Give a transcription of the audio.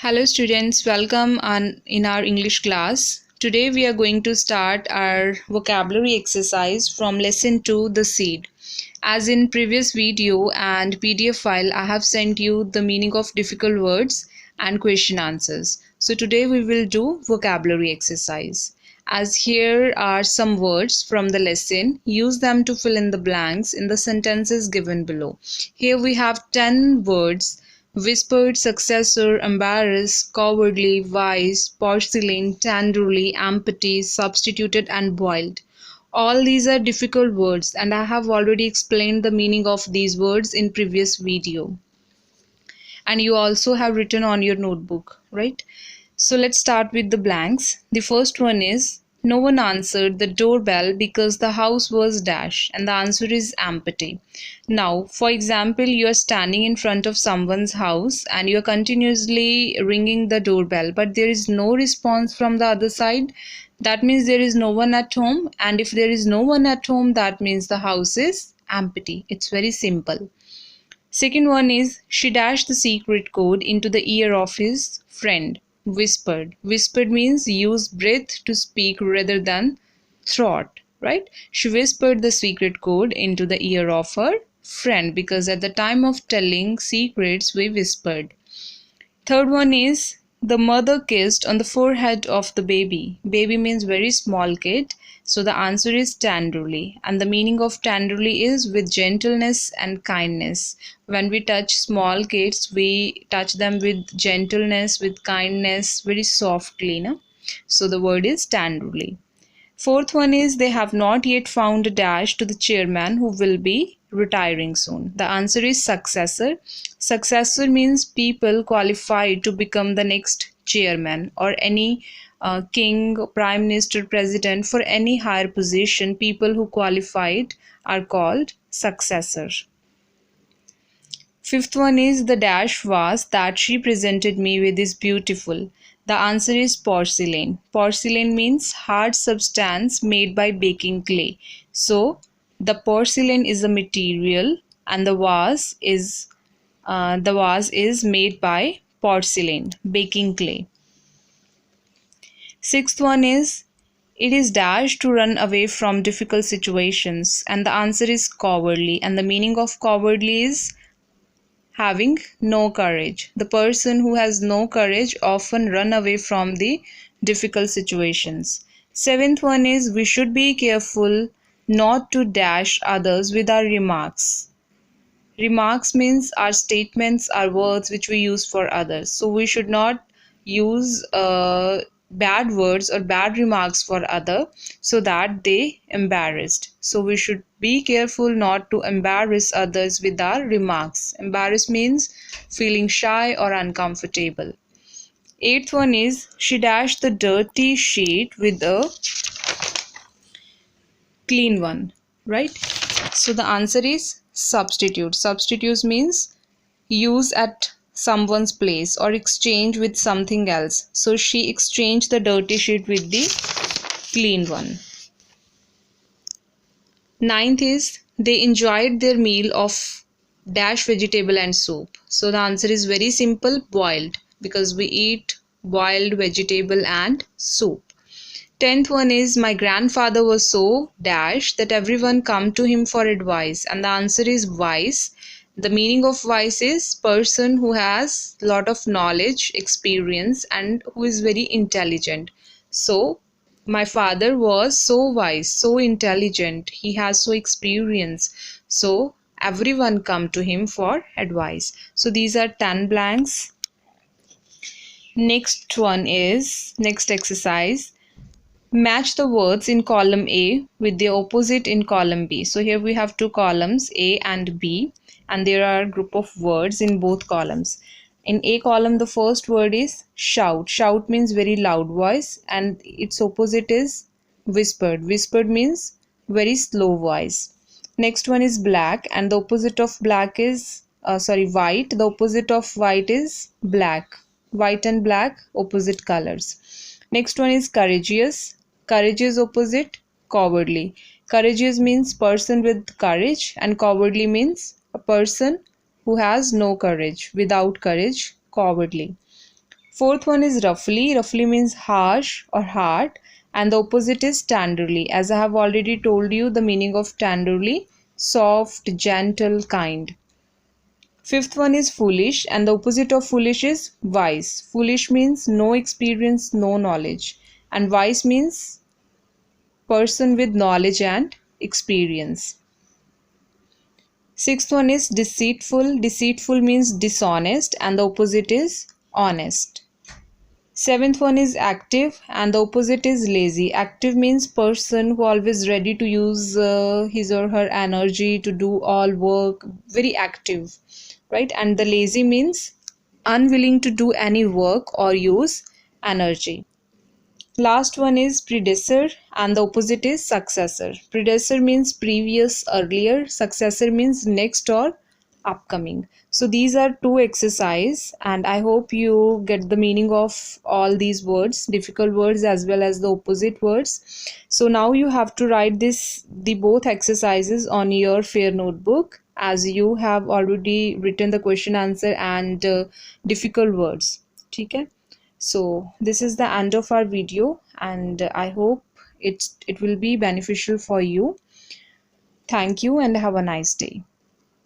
Hello students, welcome in our English class. Today we are going to start our vocabulary exercise from lesson 2, the seed. As in previous video and PDF file, I have sent you the meaning of difficult words and question answers. So today we will do vocabulary exercise. As here are some words from the lesson, use them to fill in the blanks in the sentences given below. Here we have 10 words: whispered, successor, embarrassed, cowardly, wise, porcelain, tenderly, empty, substituted, and boiled. All these are difficult words, and I have already explained the meaning of these words in previous video. And you also have written on your notebook, right? So let's start with the blanks. The first one is: no one answered the doorbell because the house was dash, and the answer is empty. Now, for example, you are standing in front of someone's house and you are continuously ringing the doorbell, but there is no response from the other side. That means there is no one at home, and if there is no one at home, that means the house is empty. It's very simple. Second one is: she dashed the secret code into the ear of his friend. Whispered. Whispered means use breath to speak rather than throat, right? She whispered the secret code into the ear of her friend because at the time of telling secrets we whispered. Third one is: the mother kissed on the forehead of the baby. Baby means very small kid. So the answer is tenderly. And the meaning of tenderly is with gentleness and kindness. When we touch small kids, we touch them with gentleness, with kindness, very softly. No? So the word is tenderly. Fourth one is: they have not yet found a dash to the chairman who will be retiring soon. The answer is successor. Successor means people qualified to become the next chairman or any king, prime minister, president. For any higher position, people who qualified are called successor. Fifth one is: the dash vase that she presented me with is beautiful. The answer is porcelain. Porcelain means hard substance made by baking clay. So the porcelain is a material and the vase is made by porcelain, baking clay. Sixth one is: it is dash to run away from difficult situations, and the answer is cowardly, and the meaning of cowardly is having no courage. The person who has no courage often run away from the difficult situations. Seventh one is: we should be careful not to dash others with our remarks. Remarks means our statements, our words which we use for others. So we should not use bad words or bad remarks for other so that they embarrassed. So we should be careful not to embarrass others with our remarks. Embarrass means feeling shy or uncomfortable. Eighth one is: she dashed the dirty sheet with a clean one, right? So the answer is substitute. Substitute means use at someone's place or exchange with something else. So she exchanged the dirty sheet with the clean one. Ninth is: they enjoyed their meal of dash vegetable and soup. So the answer is very simple: boiled, because we eat boiled vegetable and soup. 10th one is: my grandfather was so dash that everyone come to him for advice, and the answer is wise. The meaning of wise is person who has lot of knowledge, experience, and who is very intelligent. So my father was so wise, so intelligent, he has so experience, so everyone come to him for advice. So these are 10 blanks. Next exercise: match the words in column A with the opposite in column B. So here we have two columns, A and B, and there are a group of words in both columns. In A column, the first word is shout. Shout means very loud voice, and its opposite is whispered. Whispered means very slow voice. Next one is black, and the opposite of black is white. The opposite of white is black. White and black, opposite colors. Next one is courageous. Courageous opposite cowardly. Courageous means person with courage, and cowardly means a person who has no courage, without courage, cowardly. Fourth one is roughly. Roughly means harsh or hard, and the opposite is tenderly. As I have already told you the meaning of tenderly, soft, gentle, kind. Fifth one is foolish, and the opposite of foolish is wise. Foolish means no experience, no knowledge, and wise means person with knowledge and experience. Sixth one is deceitful. Deceitful means dishonest, and the opposite is honest. Seventh one is active, and the opposite is lazy. Active means person who always ready to use his or her energy to do all work, very active, right? And the lazy means unwilling to do any work or use energy. Last one is predecessor, and the opposite is successor. Predecessor means previous, earlier. Successor means next or upcoming. So these are two exercise, and I hope you get the meaning of all these words, difficult words as well as the opposite words. So now you have to write the both exercises on your fair notebook, as you have already written the question answer and difficult words. Okay. So this is the end of our video, and I hope it will be beneficial for you. Thank you and have a nice day.